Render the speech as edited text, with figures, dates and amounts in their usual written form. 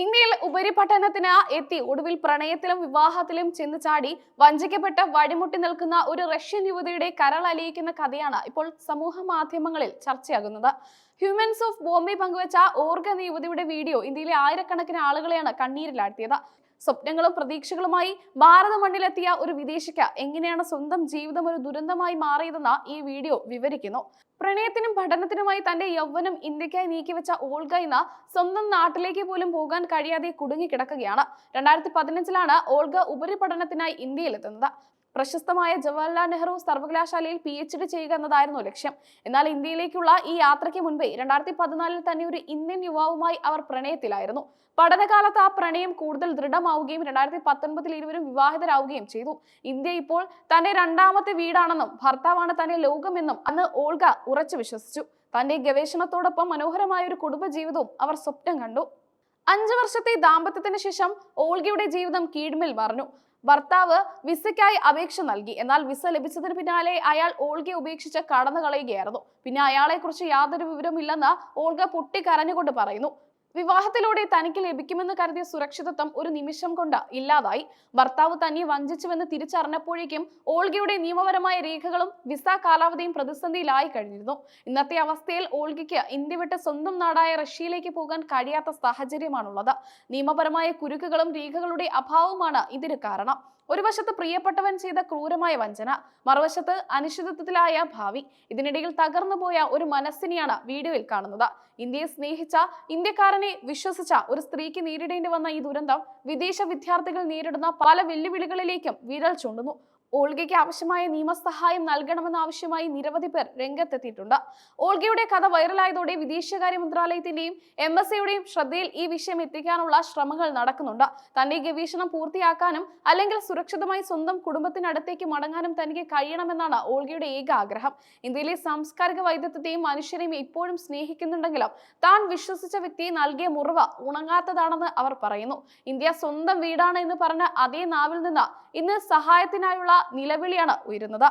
ഇന്ത്യയിൽ ഉപരിപഠനത്തിന് എത്തി ഒടുവിൽ പ്രണയത്തിലും വിവാഹത്തിലും ചെന്ന് ചാടി വഞ്ചിക്കപ്പെട്ട് വഴിമുട്ടി നിൽക്കുന്ന ഒരു റഷ്യൻ യുവതിയുടെ കരളലിയിക്കുന്ന കഥയാണ് ഇപ്പോൾ സമൂഹ മാധ്യമങ്ങളിൽ ചർച്ചയാകുന്നത്. ഹ്യൂമൻസ് ഓഫ് ബോംബെ പങ്കുവച്ച ഓർഗ എന്ന യുവതിയുടെ വീഡിയോ ഇന്ത്യയിലെ ആയിരക്കണക്കിന് ആളുകളെയാണ് കണ്ണീരിലാഴ്ത്തിയത്. സ്വപ്നങ്ങളും പ്രതീക്ഷകളുമായി ഭാരത മണ്ണിലെത്തിയ ഒരു വിദേശിക്ക് എങ്ങനെയാണ് സ്വന്തം ജീവിതം ഒരു ദുരന്തമായി മാറിയതെന്ന് ഈ വീഡിയോ വിവരിക്കുന്നു. പ്രണയത്തിനും പഠനത്തിനുമായി തന്റെ യൗവനം ഇന്ത്യക്കായി നീക്കിവെച്ച ഓൾഗ ഇന്ന് സ്വന്തം നാട്ടിലേക്ക് പോലും പോകാൻ കഴിയാതെ കുടുങ്ങിക്കിടക്കുകയാണ്. 2015 ഓൾഗ ഉപരിപഠനത്തിനായി ഇന്ത്യയിലെത്തുന്നത്. പ്രശസ്തമായ ജവഹർലാൽ നെഹ്റു സർവകലാശാലയിൽ PhD ചെയ്യുക എന്നതായിരുന്നു ലക്ഷ്യം. എന്നാൽ ഇന്ത്യയിലേക്കുള്ള ഈ യാത്രയ്ക്ക് മുൻപേ 2014 തന്നെ ഒരു ഇന്ത്യൻ യുവാവുമായി അവർ പ്രണയത്തിലായിരുന്നു. പഠനകാലത്ത് ആ പ്രണയം കൂടുതൽ ദൃഢമാവുകയും 2019 ഇരുവരും വിവാഹിതരാവുകയും ചെയ്തു. ഇന്ത്യ ഇപ്പോൾ തന്റെ രണ്ടാമത്തെ വീടാണെന്നും ഭർത്താവാണ് തന്റെ ലോകമെന്നും അന്ന് ഓൾഗ ഉറച്ചു വിശ്വസിച്ചു. തന്റെ ഗവേഷണത്തോടൊപ്പം മനോഹരമായ ഒരു കുടുംബജീവിതവും അവർ സ്വപ്നം കണ്ടു. 5 വർഷത്തെ ദാമ്പത്യത്തിന് ശേഷം ഓൾഗയുടെ ജീവിതം കീഴ്മേൽ മറിഞ്ഞു. ഭർത്താവ് വിസയ്ക്കായി അപേക്ഷ നൽകി. എന്നാൽ വിസ ലഭിച്ചതിന് പിന്നാലെ അയാൾ ഓൾഗയെ ഉപേക്ഷിച്ച് കടന്നു കളയുകയായിരുന്നു. പിന്നെ അയാളെക്കുറിച്ച് യാതൊരു വിവരമില്ലെന്ന് ഓൾഗ പൊട്ടിക്കരഞ്ഞുകൊണ്ട് പറയുന്നു. വിവാഹത്തിലൂടെ തനിക്ക് ലഭിക്കുമെന്ന് കരുതിയ സുരക്ഷിതത്വം ഒരു നിമിഷം കൊണ്ട് ഇല്ലാതായി. ഭർത്താവ് തന്നെ വഞ്ചിച്ചുവെന്ന് തിരിച്ചറിഞ്ഞപ്പോഴേക്കും ഓൾഗയുടെ നിയമപരമായ രേഖകളും വിസ കാലാവധിയും പ്രതിസന്ധിയിലായി കഴിഞ്ഞിരുന്നു. ഇന്നത്തെ അവസ്ഥയിൽ ഓൾഗയ്ക്ക് ഇന്ത്യ വിട്ട് സ്വന്തം നാടായ റഷ്യയിലേക്ക് പോകാൻ കഴിയാത്ത സാഹചര്യമാണുള്ളത്. നിയമപരമായ കുരുക്കുകളും രേഖകളുടെ അഭാവവുമാണ് ഇതിന് കാരണം. ഒരു വശത്ത് പ്രിയപ്പെട്ടവൻ ചെയ്ത ക്രൂരമായ വഞ്ചന, മറുവശത്ത് അനിശ്ചിതത്വത്തിലായ ഭാവി. ഇതിനിടയിൽ തകർന്നുപോയ ഒരു മനസ്സിനെയാണ് വീഡിയോയിൽ കാണുന്നത്. ഇന്ത്യയെ സ്നേഹിച്ച, ഇന്ത്യക്കാരനെ വിശ്വസിച്ച ഒരു സ്ത്രീക്ക് നേരിടേണ്ടി വന്ന ഈ ദുരന്തം വിദേശ വിദ്യാർത്ഥികൾ നേരിടുന്ന പല വെല്ലുവിളികളിലേക്കും വിരൽ ചൂണ്ടുന്നു. ഓൾഗയ്ക്ക് ആവശ്യമായ നിയമസഹായം നൽകണമെന്നാവശ്യമായി നിരവധി പേർ രംഗത്തെത്തിയിട്ടുണ്ട്. ഓൾഗയുടെ കഥ വൈറലായതോടെ വിദേശകാര്യ മന്ത്രാലയത്തിന്റെയും എംബസിയുടെയും ശ്രദ്ധയിൽ ഈ വിഷയം എത്തിക്കാനുള്ള ശ്രമങ്ങൾ നടക്കുന്നുണ്ട്. തന്റെ ഗവേഷണം പൂർത്തിയാക്കാനും അല്ലെങ്കിൽ സുരക്ഷിതമായി സ്വന്തം കുടുംബത്തിനടുത്തേക്ക് മടങ്ങാനും തനിക്ക് കഴിയണമെന്നാണ് ഓൾഗയുടെ ഏക ആഗ്രഹം. ഇന്ത്യയിലെ സാംസ്കാരിക വൈദഗ്ധ്യത്തെയും മനുഷ്യരെയും ഇപ്പോഴും സ്നേഹിക്കുന്നുണ്ടെങ്കിലും താൻ വിശ്വസിച്ച വ്യക്തിയെ നൽകിയ മുറിവ് ഉണങ്ങാത്തതാണെന്ന് അവർ പറയുന്നു. ഇന്ത്യ സ്വന്തം വീടാണ് എന്ന് പറഞ്ഞ അതേ നാവിൽ നിന്ന് ഇന്ന് സഹായത്തിനായുള്ള നിലവിളിയാണ് ഉയരുന്നത്.